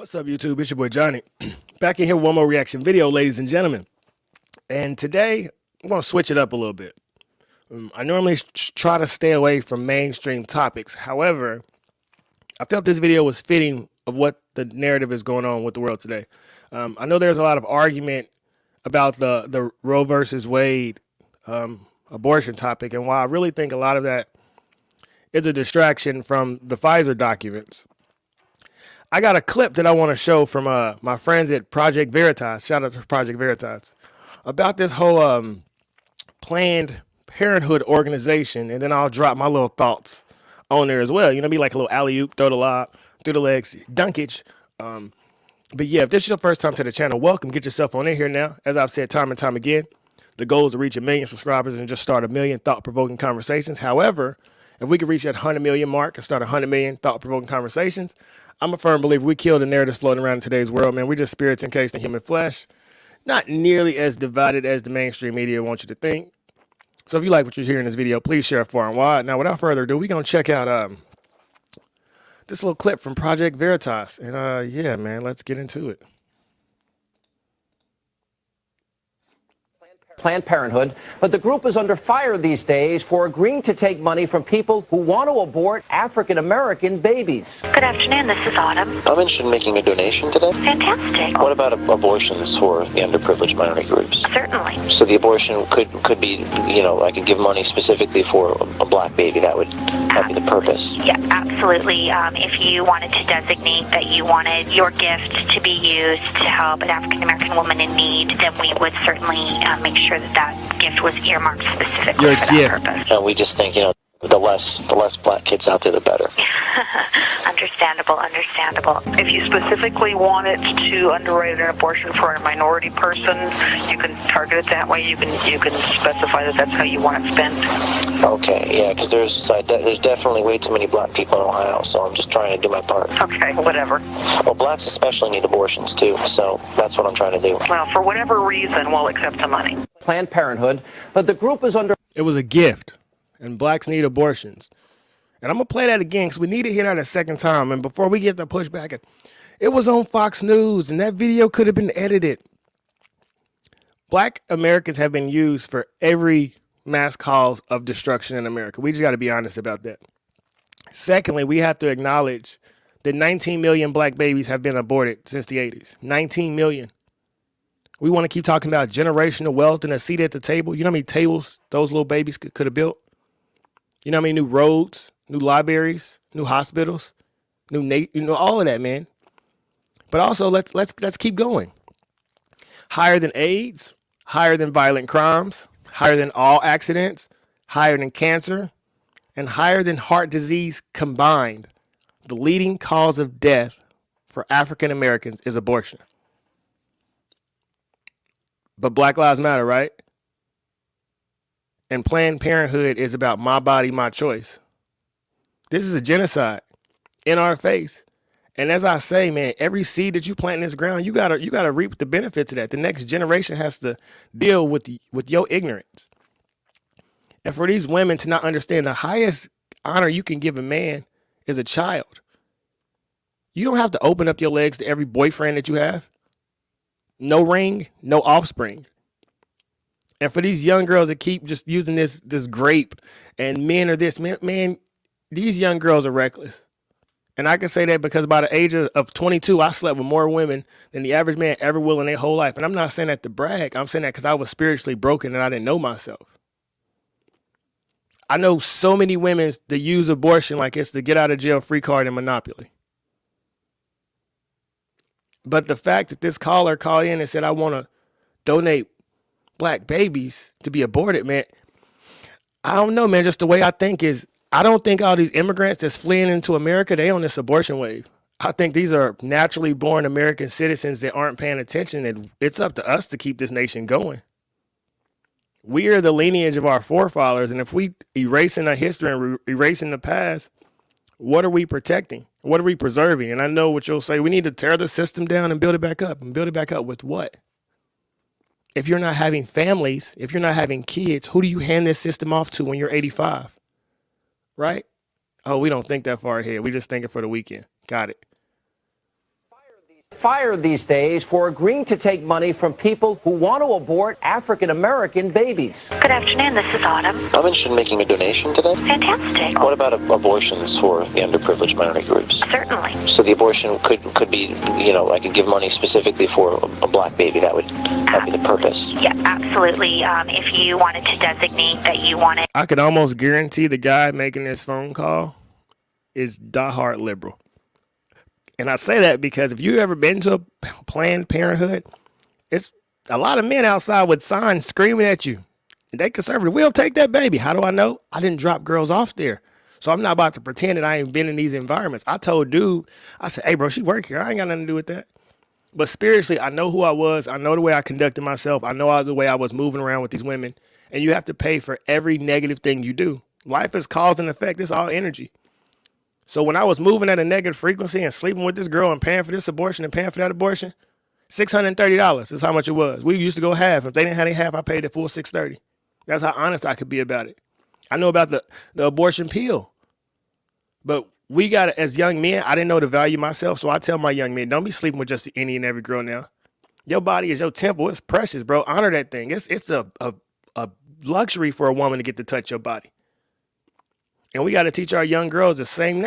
What's up, YouTube? It's your boy Johnny. Back in here with one more reaction video, ladies and gentlemen. And today, I'm going to switch it up a little bit. I normally try to stay away from mainstream topics. However, I felt this video was fitting of what the narrative is going on with the world today. I know there's a lot of argument about the Roe versus Wade abortion topic, and while I really think a lot of that is a distraction from the Pfizer documents, I got a clip that I want to show from my friends at Project Veritas. Shout out to Project Veritas about this whole Planned Parenthood organization, and then I'll drop my little thoughts on there as well. You know, be like a little alley-oop, throw the lob, through the legs, dunkage. But yeah, if this is your first time to the channel, welcome. Get yourself on in here now. As I've said time and time again, the goal is to reach 1 million subscribers and just start 1 million thought-provoking conversations. However, if we could reach that 100 million mark and start 100 million thought-provoking conversations, I'm a firm believer we kill the narratives floating around in today's world, man. We're just spirits encased in human flesh. Not nearly as divided as the mainstream media wants you to think. So if you like what you're hearing in this video, please share it far and wide. Now, without further ado, we're going to check out this little clip from Project Veritas. And yeah, man, let's get into it. Planned Parenthood, but the group is under fire these days for agreeing to take money from people who want to abort African-American babies. Good afternoon, this is Autumn. I'm interested in making a donation today. Fantastic. What about abortions for the underprivileged minority groups? Certainly. So the abortion could be, you know, I could give money specifically for a black baby. That'd be the purpose. Yeah, absolutely. If you wanted to designate that you wanted your gift to be used to help an African-American woman in need, then we would certainly make sure that gift was earmarked specifically for that purpose. And we just think, you know, the less black kids out there, the better. Understandable. If you specifically wanted to underwrite an abortion for a minority person, you can target it that way. You can specify that that's how you want it spent. Okay, yeah, because there's definitely way too many black people in Ohio, so I'm just trying to do my part. Okay, whatever. Well, blacks especially need abortions too, so that's what I'm trying to do. Well, for whatever reason, we'll accept the money. Planned Parenthood, but the group is under... It was a gift, and blacks need abortions. And I'm going to play that again because we need to hear that a second time. And before we get the pushback, it was on Fox News, and that video could have been edited. Black Americans have been used for every mass cause of destruction in America. We just got to be honest about that. Secondly, we have to acknowledge that 19 million black babies have been aborted since the 80s. 19 million. We want to keep talking about generational wealth and a seat at the table. You know how many tables those little babies could have built? You know how many new roads, new libraries, new hospitals, all of that, man. But also, let's keep going. Higher than AIDS, higher than violent crimes, higher than all accidents, higher than cancer, and higher than heart disease combined. The leading cause of death for African Americans is abortion. But Black Lives Matter, right? And Planned Parenthood is about my body, my choice. This is a genocide in our face. And as I say, man, every seed that you plant in this ground, you gotta reap the benefits of that. The next generation has to deal with your ignorance. And for these women to not understand, the highest honor you can give a man is a child. You don't have to open up your legs to every boyfriend that you have. No ring, no offspring. And for these young girls that keep just using this grape and men are this, man, these young girls are reckless. And I can say that because by the age of 22, I slept with more women than the average man ever will in their whole life. And I'm not saying that to brag. I'm saying that because I was spiritually broken and I didn't know myself. I know so many women that use abortion like it's the get out of jail free card in Monopoly. But the fact that this caller called in and said, I want to donate black babies to be aborted, man, I don't know, man. Just the way I think is, I don't think all these immigrants that's fleeing into America, they on this abortion wave. I think these are naturally born American citizens that aren't paying attention, and it's up to us to keep this nation going. We are the lineage of our forefathers, and if we erasing our history and erasing the past, what are we protecting? What are we preserving? And I know what you'll say. We need to tear the system down and build it back up. And build it back up with what? If you're not having families, if you're not having kids, who do you hand this system off to when you're 85? Right? Oh, we don't think that far ahead. We just thinking for the weekend. Got it. Fire these Fired these days for agreeing to take money from people who want to abort African American babies. Good afternoon, this is Autumn. I'm interested in making a donation today. Fantastic. What about abortions for the underprivileged minority groups? Certainly. So the abortion could be, I could give money specifically for a black baby. That would be the purpose. Yeah, absolutely. If you wanted to designate that you wanted... I could almost guarantee the guy making this phone call is diehard liberal. And I say that because if you ever been to a Planned Parenthood, it's a lot of men outside with signs screaming at you. They conservative. We'll take that baby. How do I know? I didn't drop girls off there. So I'm not about to pretend that I ain't been in these environments. I told dude, I said, hey, bro, she work here. I ain't got nothing to do with that. But spiritually, I know who I was. I know the way I conducted myself. I know the way I was moving around with these women. And you have to pay for every negative thing you do. Life is cause and effect. It's all energy. So when I was moving at a negative frequency and sleeping with this girl and paying for this abortion and paying for that abortion, $630 is how much it was. We used to go half. If they didn't have a half, I paid the full $630. That's how honest I could be about it. I know about the abortion pill. But we got to, as young men, I didn't know the value myself. So I tell my young men, don't be sleeping with just any and every girl now. Your body is your temple. It's precious, bro. Honor that thing. It's a luxury for a woman to get to touch your body. And we got to teach our young girls the same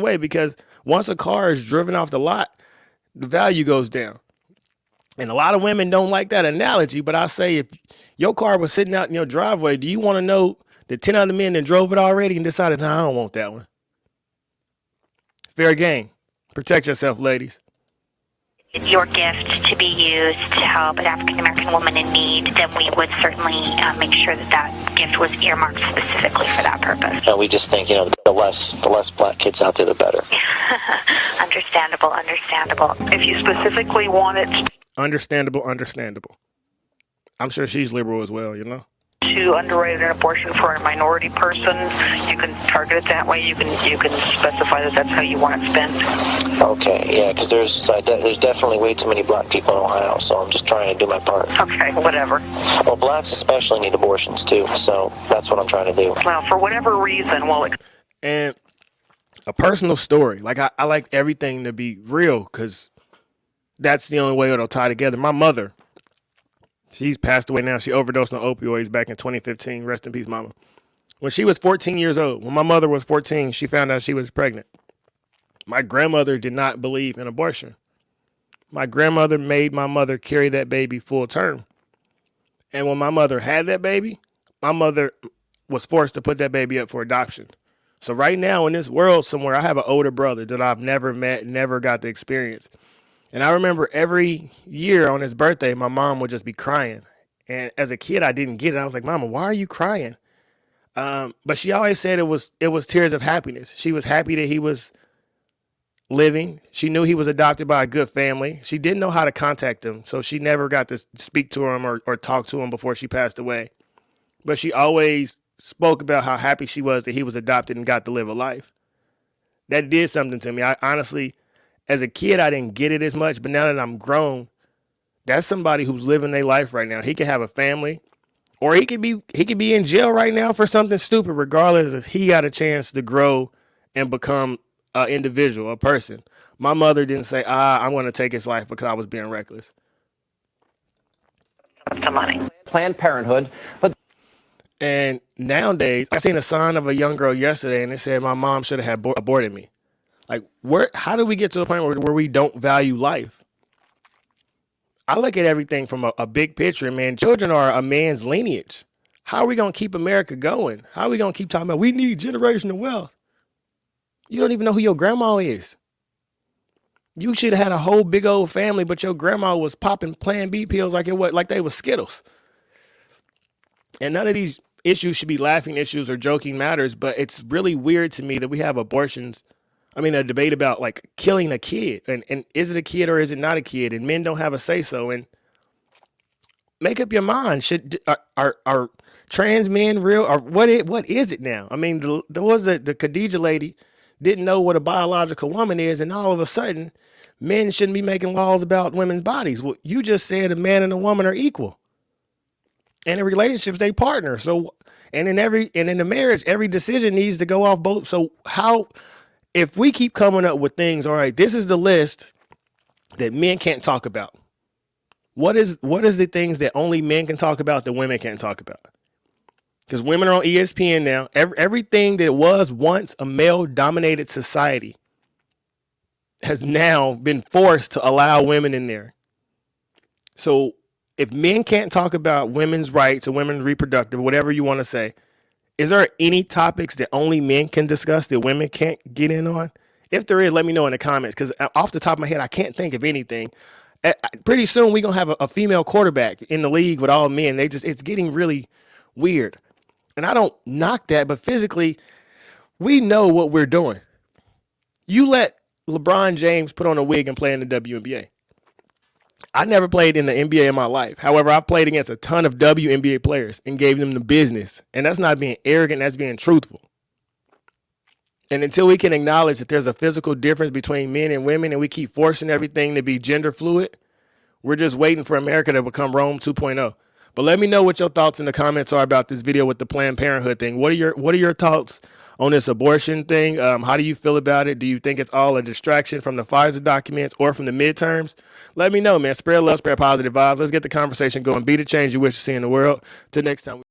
way, because once a car is driven off the lot, the value goes down. And a lot of women don't like that analogy, but I say if your car was sitting out in your driveway, do you want to know that 10 other men that drove it already and decided, no, I don't want that one? Fair game. Protect yourself, ladies. Your gift to be used to help an African-American woman in need, then we would certainly make sure that gift was earmarked specifically for that purpose. And we just think, the less black kids out there, the better. Understandable. If you specifically want it Understandable. I'm sure she's liberal as well, to underwrite an abortion for a minority person, you can target it that way. You can specify that that's how you want it spent. Okay, yeah, because there's definitely way too many black people in Ohio, so I'm just trying to do my part. Okay, whatever. Well, blacks especially need abortions too, so that's what I'm trying to do. Well, for whatever reason, And a personal story. Like I like everything to be real because that's the only way it'll tie together. My mother, she's passed away now. She overdosed on opioids back in 2015. Rest in peace, mama. When she was 14 years old, when my mother was 14, she found out she was pregnant. My grandmother did not believe in abortion. My grandmother made my mother carry that baby full term. And when my mother had that baby, my mother was forced to put that baby up for adoption. So right now in this world somewhere, I have an older brother that I've never met, never got to experience. And I remember every year on his birthday, my mom would just be crying. And as a kid, I didn't get it. I was like, Mama, why are you crying? But she always said it was tears of happiness. She was happy that he was living. She knew he was adopted by a good family. She didn't know how to contact him, so she never got to speak to him or talk to him before she passed away. But she always spoke about how happy she was that he was adopted and got to live a life. That did something to me. I honestly, as a kid, I didn't get it as much, but now that I'm grown, that's somebody who's living their life right now. He could have a family, or he could be in jail right now for something stupid, regardless if he got a chance to grow and become an individual, a person. My mother didn't say, I'm going to take his life because I was being reckless. the money. Planned Parenthood, but And nowadays, I seen a sign of a young girl yesterday, and it said my mom should have aborted me. Like, how do we get to a point where we don't value life? I look at everything from a big picture, man. Children are a man's lineage. How are we going to keep America going? How are we going to keep talking about we need generational wealth? You don't even know who your grandma is. You should have had a whole big old family, but your grandma was popping Plan B pills like they were Skittles. And none of these issues should be laughing issues or joking matters, but it's really weird to me that we have abortions. I mean, a debate about like killing a kid and is it a kid or is it not a kid? And men don't have a say so. And make up your mind. Are trans men real or what is it now? I mean, there was the Khadijah lady didn't know what a biological woman is. And all of a sudden men shouldn't be making laws about women's bodies. Well, you just said a man and a woman are equal. And in relationships, they partner. So, and in the marriage, every decision needs to go off both. So if we keep coming up with things, all right, this is the list that men can't talk about? What is the things that only men can talk about that women can't talk about? Because women are on ESPN now. Everything that was once a male-dominated society has now been forced to allow women in there. So if men can't talk about women's rights or women's reproductive, whatever you want to say, is there any topics that only men can discuss that women can't get in on? If there is, let me know in the comments, because off the top of my head, I can't think of anything. Pretty soon we're going to have a female quarterback in the league with all men. It's getting really weird. And I don't knock that, but physically, we know what we're doing. You let LeBron James put on a wig and play in the WNBA. I never played in the NBA in my life. However, I've played against a ton of WNBA players and gave them the business. And that's not being arrogant, that's being truthful. And until we can acknowledge that there's a physical difference between men and women and we keep forcing everything to be gender fluid, we're just waiting for America to become Rome 2.0. But let me know what your thoughts in the comments are about this video with the Planned Parenthood thing. What are your thoughts on this abortion thing? How do you feel about it? Do you think it's all a distraction from the Pfizer documents or from the midterms? Let me know, man. Spread love, spread positive vibes. Let's get the conversation going. Be the change you wish to see in the world. Till next time.